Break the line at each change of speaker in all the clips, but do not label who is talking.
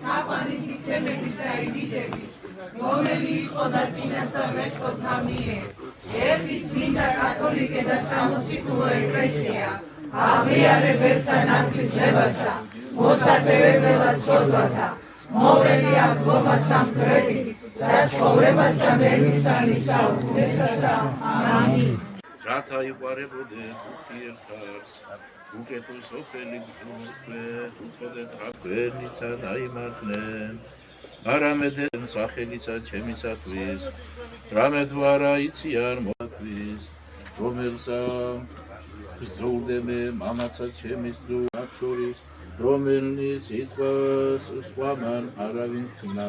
თაყვანის იცემების და იდიდების, რომელი იყო და წინასწარმეტყველთა მიერ ერთი წმინდა კათოლიკე და სამოციქულო ეკლესია აღიარებებსა ნათლისღებასა, მოსატევებლად ცოდვათა, მოვლელი აღდგომა სამკვეთით და ცხოვრებასა მერმისანი საუკუნესასა. ამინ.
რათა იყვარებოდეთ ურთიერთებს, უკეთო სოფელი გრძნობენ, უწოდეთ რა გვერდიცა დაიმართნენ, არამედ სახელისა ჩემისათვის, რამე თუ არა იცი არ მოათვის, რომელსა გრძურდები მამაცა ჩემის ძუს შორის, რომელნი სიტყვას სხვამან არავინ ხსნა,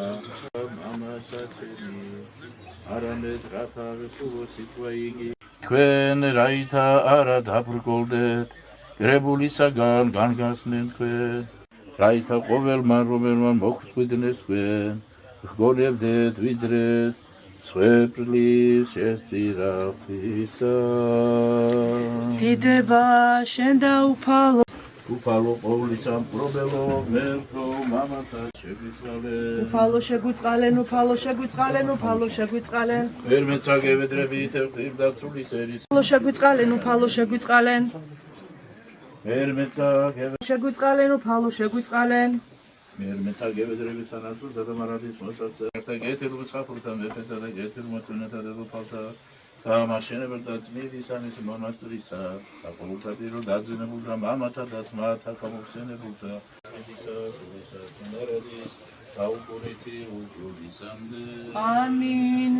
მამაცა ჩემი, არამედ რათა თუ სიტყვა იგი. თქვენ რაითა არა დაბრკოლდეთ, კრებულისაგან განგასმენ თქვენ, რაითა ყოველმან რომელმან მოგხვიდნეს თქვენ, გგონებდეთ ვიდრე სვეპლის შესწირაფისა.
დიდება შენ და უფალო
უფალო მპრობელო მერქო მამათა შეგვიწყალენ.
უფალო შეგვიწყალენ, უფალო შეგვიწყალენ, უფალო შეგვიწყალენ.
ვერ მეცაგებედრებით ევყირდა ცულის ერის.
უფალო შეგვიწყალენ, უფალო შეგვიწყალენ.
ვერ მეცაგებედრებით
შეგვიწყალენ, უფალო შეგვიწყალენ.
ვერ მეცაგებედრებით სანაცვლოდ დადამარადის მოსაце. და გეთილ მსახურთა მეფეთა და გეთილ მოწინეთა დედოფალთა და მაშენებელ და წმინდისანის მონასტრისა და ყოველდღიურ დაძინებულთა მამათა და ძმათა გამოგხსენებულთა წმინდისა თუნდარადის საუკუნეთი უჯრედისამდე.
ამინ.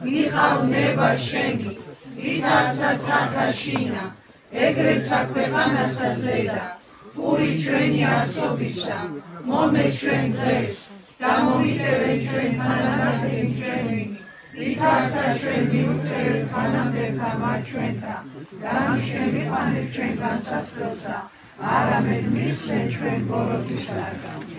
მიყავნება შენი, ვითარცაც ათაშინა, ეგრეცა ქვეყანასა ზედა, პური ჩვენი ასობისა, მომე ჩვენ დღეს, გამომიტევენ ჩვენ თანამდებობები ჩვენი, ვითარცა ჩვენ მიუღწევენ თანამდებთა მათ ჩვენთა, დამიშვენ ვიყანებ ჩვენ განსაცდელსა, არამედ მისცენ ჩვენ ბოროტის დარგავს.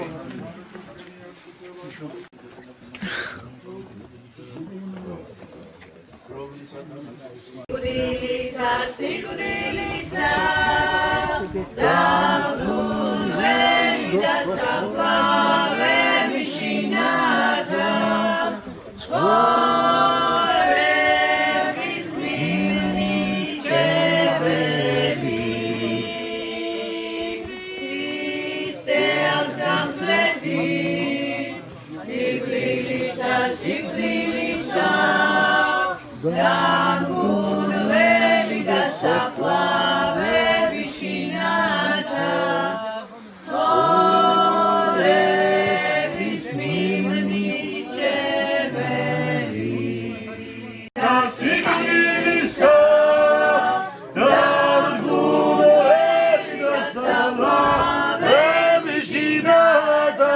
Sigudilisa, Dagulveli da Salvare Mishinata, Ore Bismilni Jebeli, Iste Altampleti, Sigudilisa, Dangurveli da saplave vishinata Sore vismimrni cheveri
Kasikilisa Dangurveli da saplave vishinata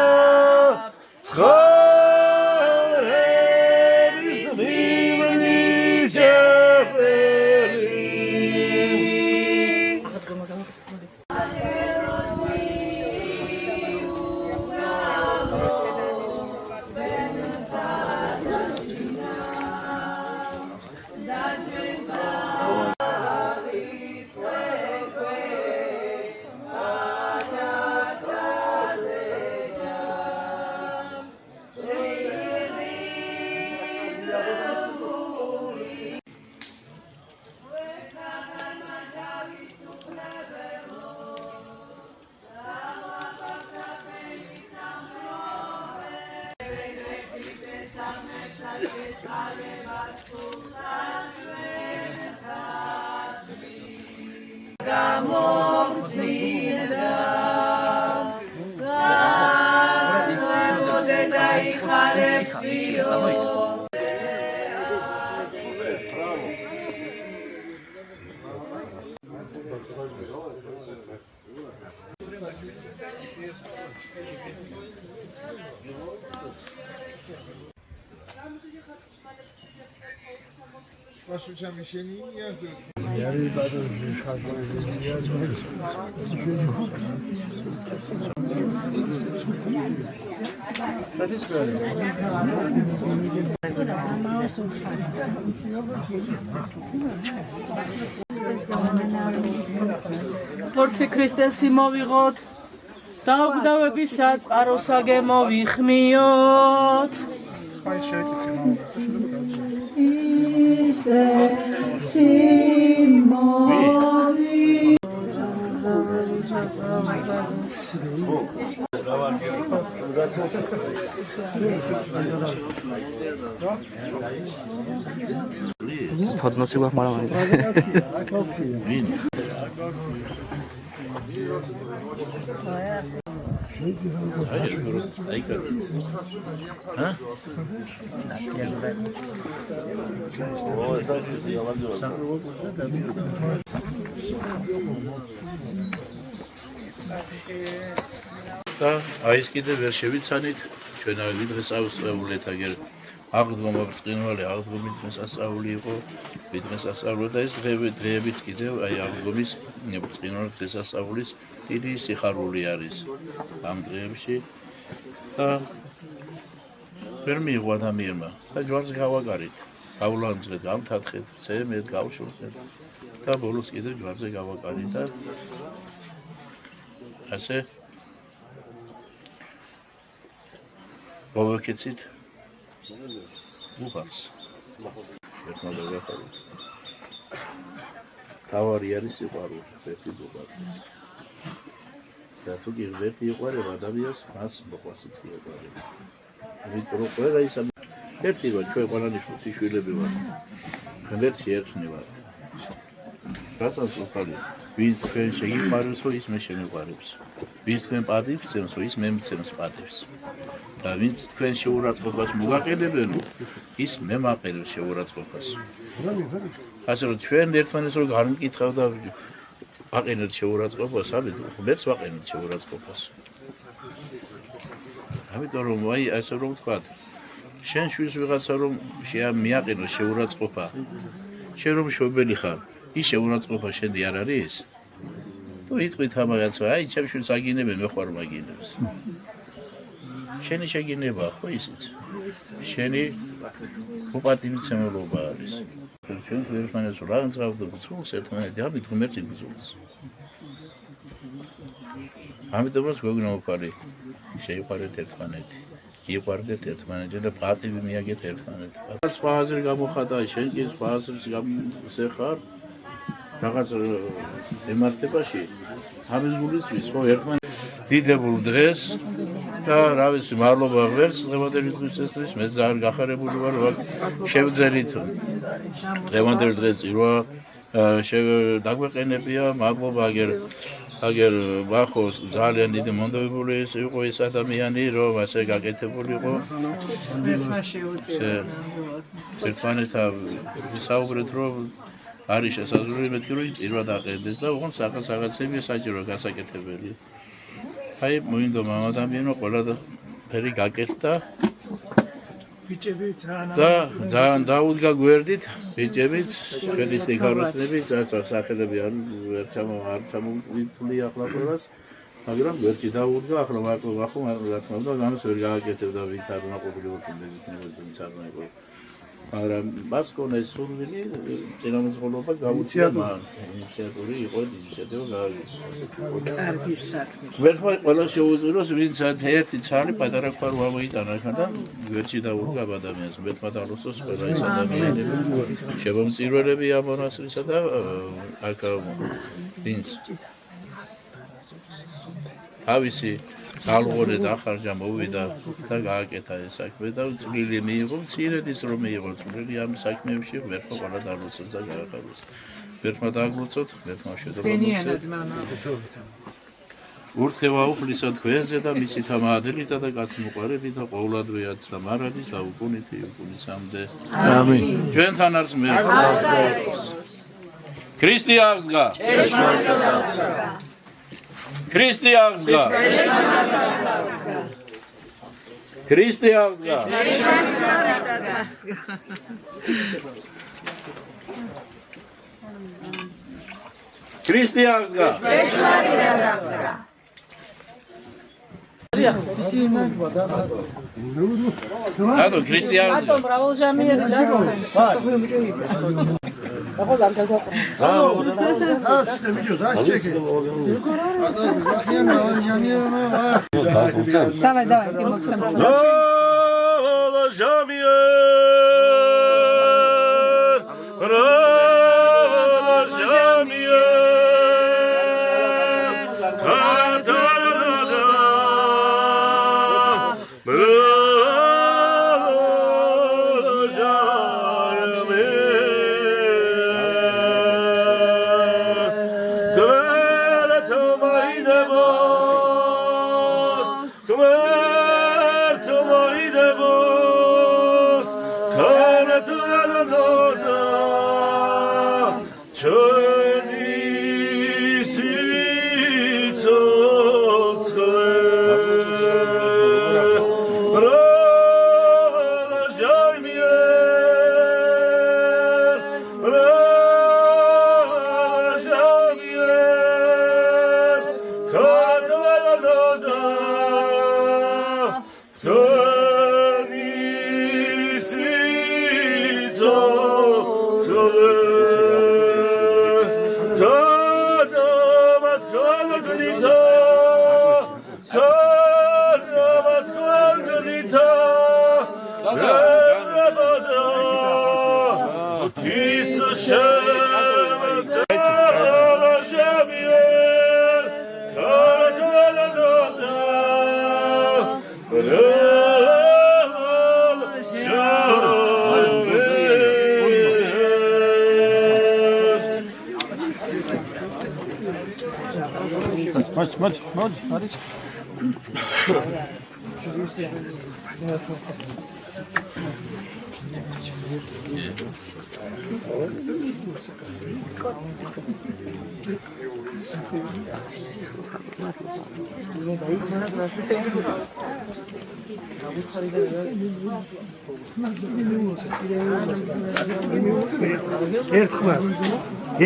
Ხორცი ქრისტესი მოვიღოთ დაგვდავებისა წყაროსა გემოვიხმიოთ
ფოტოსი გვაქვს მაგრამ
და აი ეს კიდე ვერ შევიცანით ჩვენ აი დღეს ავსწავლეთ აგერ აღდგომა ბრწყინვალე აღდგომის დღესასწაული იყო დღეს ასწავლეთ და ეს დღეებიც კიდევ აი აღდგომის ბრწყინვალე დღესასწაულის დიდი სიხარული არის ამ დღეებში და ვერ მიიღო ადამიანმა და ჯვარს გავაკარით გავლანძღეთ გამთათხეთ ცემეთ გავშურეთ და ბოლოს კიდევ ჯვარზე გავაკარით და ასე მოვეკეცით უხარს თავარი არის სიყვარული ერთი უყარს და თუ კი ვერ იყვარება ადამიანს მას მოყვარს იწიება იმიტომ რომ ყველა ის ერთი ვარ ჩვენ ყველანი შვილები ვარ ვერცი ერთნი ვარ რასაც უყარი ვინ თქვენ შეიყვარებს ის მე შემიყვარებს ვინ თქვენ პატივს ცემს ის მე მცემს პატივს და ვინც თქვენ შეურაცხყოფას მოგაყენებენ ის მე მაყენებს შეურაცხყოფას ასე რომ ჩვენ ერთმანეთს რომ განმკითხავ და აყენებთ შეურაცხყოფას მეც ვაყენებ შეურაცხყოფას ამიტომ რომ აი ასე რომ ვთქვათ შენ შვილს ვიღაცა რომ მიაყენოს შეურაცხყოფა შენ რომ მშობელი ხარ ის შეურაცხყოფა შენდი არ არის თუ იტყვით ამაგაც აი ჩემ შვილს აგინებენ მე ხარ მაგინებს შენი შეგინება ხო ისიც შენი უპატივცემულობა არის ჩვენ ერთმანეთს რა განსხვავდა ბრძოლს ერთმანეთი ამით ღმერთი ბრძოლს ამიტომაც გვეუბნება უფალი შეიყვარეთ ერთმანეთი გიყვარდეთ ერთმანეთი და პატივი მიაგეთ ერთმანეთს სხვა აზრი გამოხატა შენ კი სხვა აზრის გამოსეხარ რაღაც ემართებაში ამის გულისთვის ხო ერთმანეთს დიდებულ დღეს და რა ვიცი მადლობა ღერს დღევანდელი დღისისთვის მე ძალიან გახარებული ვარ რომ შევძელით დღევანდელი დღეს წირვა დაგვეყენებია მადლობა აგერ ბახოს ძალიან დიდი მონდობებული იყო ეს ადამიანი რომ ასე გაკეთებულიყო ერთმანეთთან ვისაუბრეთ რომ არის შესაძლებელი მეთქი რომ წირვა დაყენდეს და უღონ რაღაცები საჭირო გასაკეთებელი აი მოინდო მამადამიანო ყველაფერი გაკეთდა და ძალიან დაუდგა გვერდით ბიჭებით ჩვენი სტიქაროსნები სახელები არ ჩამოვიტული ახლა ყველას მაგრამ გვერდში დაუდგა ახლა მარტო ახლა რა თქმა უნდა ამას ვერ გააკეთებდა ვინც არ უნდა ყოფილიყო ვინც არ უნდა იყო მაგრამ მას კონა ეს სურვილი წინამძღოლობა გაუწია მან ინიციატორი იყო ინიციატივა კარგის საქმის ვერა ყველა შეუძლოს ვინც ერთი ცალი პატარა ქვა რო ამოიტანა ხან და გვერდში დაუდგა ადამიანს მეთმა დალოსოს ყველა ეს ადამიანები შემომწირველები ამ მონასტრისა და აქ ვინც თავისი ალღორე დახარჯა მოვიდა და გააკეთა ეს საქმე და წვლილი მიიღო მცირედის რომ მიიღო წვლილი ამ საქმეებში ვერა ყველა დალოცოთ და გაახაროს ვერა დაგლოცოთ ვერა შედარებით ურთქევა უფლისა თქვენზე და მისი თამადელითა და კაცმოყვარელი და ყოვლადვეაც და მარადის და უკუნითი უკუნისამდე ამინ ჩვენთან არის მე ქრისტე აღსდგა ქრისტე აღსდგა ქრისტე აღსდგა ქრისტე აღსდგა ადო ქრისტე აღსდგა
Давай, эмоциям.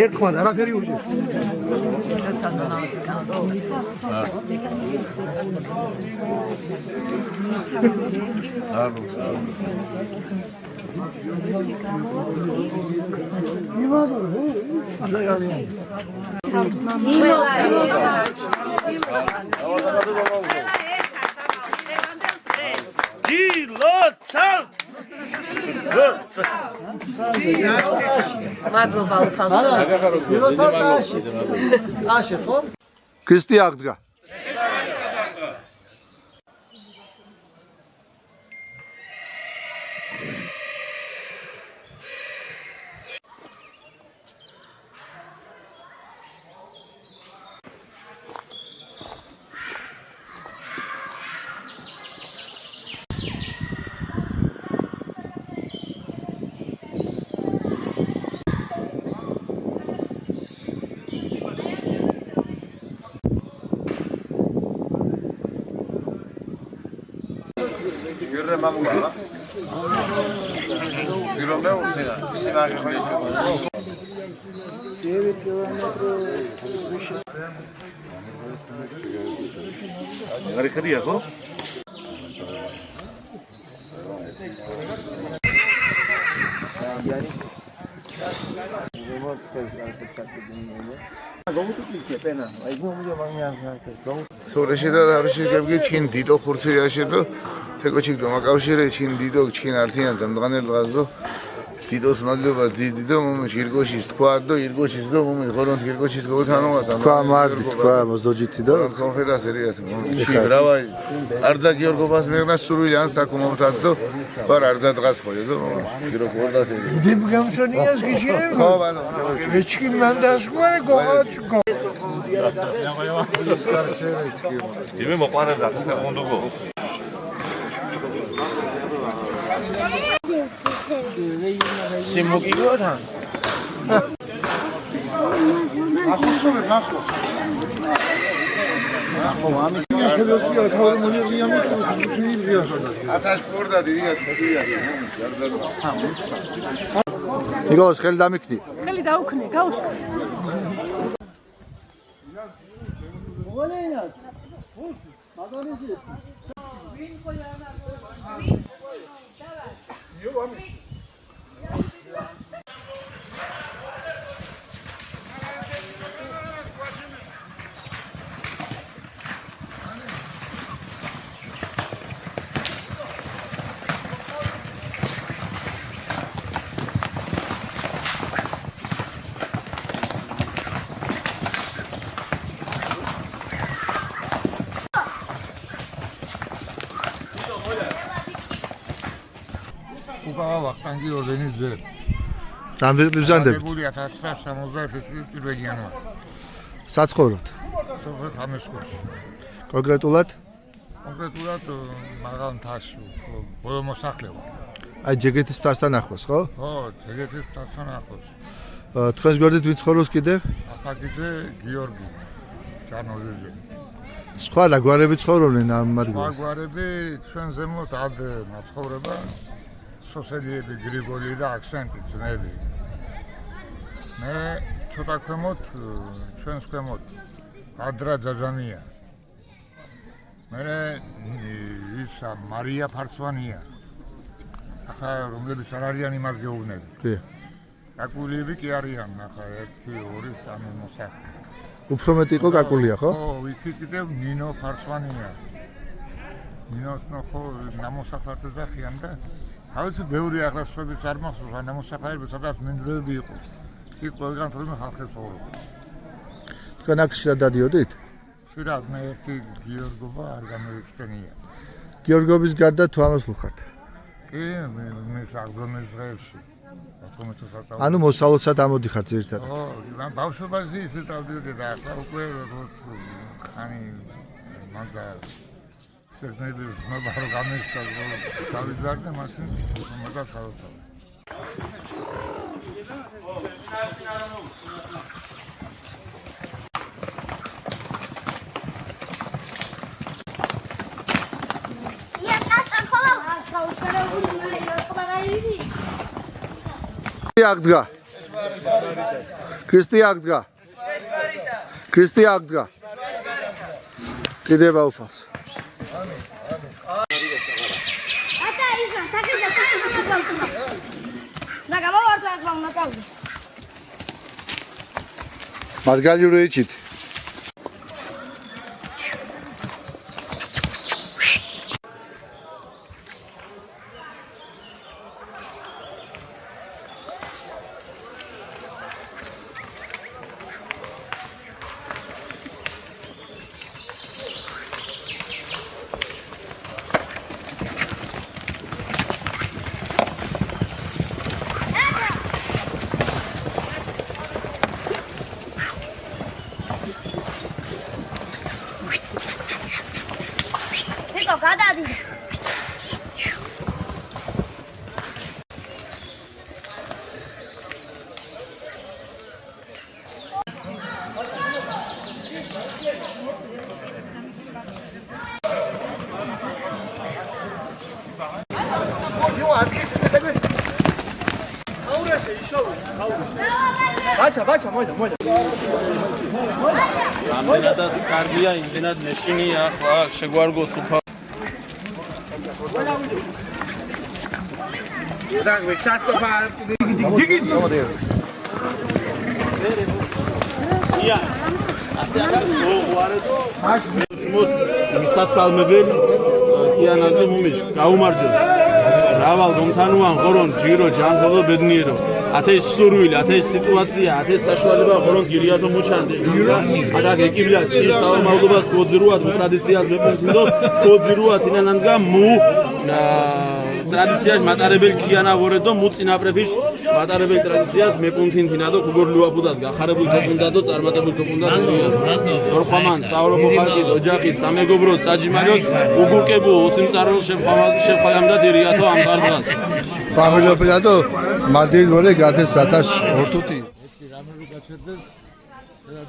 ერთხმად არაფერი ურჩი.
ქრისტე აღდგა. სურეშედა არშიგებგი ჩინ დიდო ხურცირიაშედო თეკოჩიკდო მაკავშირე ჩინ დიდო ჩინ ართიან დამდგანელ დღასდო დიდოს მადლობა დიდო მომეში ირგოშის თქვადო ირგოშის დო მომე ხორონთ ირგოშის გოთანოასა
თქვა მარდი თქვა მოსდოჯითი დო
კონფედერაციათ ჩი ბრავაი არძა გიორგობას მეგნას სურვილი ან საკუმობთადო ბარ არძა დღას ხოლედო გირო გორდასე
დიდ გამშონიას გიშენ
ხო ბანო
ეჩკი მანდაშგვარი გოჩკო
იმე მოყარებდა საკონდუგო
სიმოგიგოთან ახოსოვე ნახო ამის ხელოსია თავი მონერია მიწუხია
ათაშ ყორდა დიდია ხოდია
ნიკოლოს ხელი დამიქნი
ხელი დაუქნი, გაუსხი.
ვახტანგი ორდენის ძე.
რამდენი წლის გზანდებით?
1971 წლის 1 იანვარი.
საცხოვრებთ?
სოფელ ხამესკურში.
კონკრეტულად?
კონკრეტულად მაღალმთაში, ბოლო მოსახლეობა.
აი ჯეგეთის მთასთან ახლოს, ხო?
ხო, ჯეგეთის მთასთან ახლოს.
თქვენს გვერდით ვინ ცხოვრობს კიდევ?
ახაკიძე გიორგი ჯანოძეზე.
სხვა რა გვარები ცხოვრობენ ამ ადგილას?
სხვა გვარები ჩვენ ზემოთ ად მაცხოვრება სოსელიები გრიგოლი და აქსენტი ძმები. მე ცოტა ქვემოთ ჩვენს ქვემოთ ადრა ძაძამია. მე ისა მარია ფარცვანია. ახლა რომლებიც არ არიან იმას გეუბნები.
კი.
კაკულიები კი არიან, ახლა 1 2 3 მოსახლე.
უფრო მეტი იყო კაკულია, ხო?
ხო, იქით კიდევ ნინო ფარცვანია. ნინოს ნახო ნამოსახლართ ეძახიან და ავიცი ბევრი ახალსვების არ მახსოვს, ან ნამოსახლარები სადაც მინდვრები იყო. იქ ყველგან თორმე ხალხი ცხოვრობდა.
თქვენ აქ შრა დადიოდით?
ხშირად მე ერთი გიორგობა არ გამოიხსენია.
გიორგობის გარდა თუ ამასულ ხართ?
კი, მე საგზომის დღეებში.
ანუ მოსალოცად ამოდიხართ ზირთად.
ხო, ბავშვობაში ისე დავდიოდი და ახლა უკვე ხანი მაგა სეგნები ზნობა რომ გამესტა გავიზარდე მასე მაგა სალოცავ.
Агдга. Кристи Агдга. Кристи Агдга. კიდევ აუფალს.
ატა ისა, თაკიზა, თაკიზა. ნაგა მოვარდა ახლა ნაკავი.
მარგალიური ეჩით.
გადადი.
რამდენადაც კარგია, იმდენად მეშინია, ახლა შეგვარგოს უფალ. მისასალმებელი კიანაზე მომიშ გაუმარჯოს. რავალ გომთანუან ღორონ ჯირო ჯანხელო ბედნიერო. ათეს სურვილი, ათეს სიტუაცია, ათეს საშუალება ღორონ გირიათო მოჩანდი. ადა გეკიბლია ჩის თავმალდობას გოძრუად ტრადიციას მეფუნდო გოძრუად ინანანგა მუ ტრადიციას მატარებელი ქიანა ვორედო მუ წინაპრების მატარებელი ტრადიციას მეპუნთინ თინადო გოგორლუაბუდად გახარებული გქონდადო წარმატებული გქონდადო ორხამან საურო ხალხი ოჯახით სამეგობროდ საჯიმაროდ უგურკებო უსიმწარო შეხვამდა დირიათო ამ გარდას
ფამილიობიდადო მადრიდ ვორე გადეს 1000 ორთუთი
რამე გაჩერდეს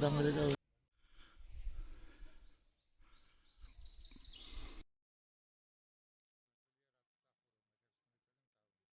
და ამერიკა